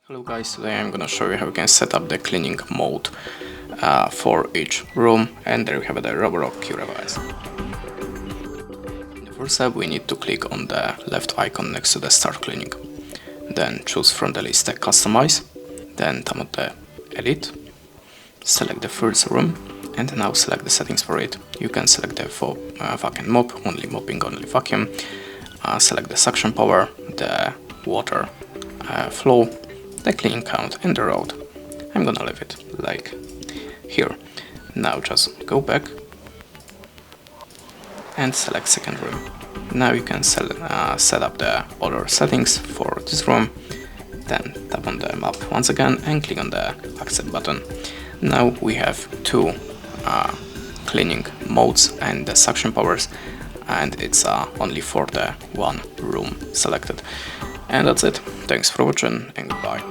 Hello guys, today I'm gonna show you how you can set up the cleaning mode for each room, and there we have the ROBOROCK Qrevo S. In the first step we need to click on the left icon next to the start cleaning. Then choose from the list the customize, then tap on the edit, select the first room, and now select the settings for it. You can select the vacuum mop, only mopping, only vacuum, select the suction power, the water flow, the clean count and the road. I'm gonna leave it like here. Now just go back and select second room. Now you can set up the other settings for this room. Then tap on the map once again and click on the accept button. Now we have two cleaning modes and the suction powers, and it's only for the one room selected. And that's it. Thanks for watching and goodbye.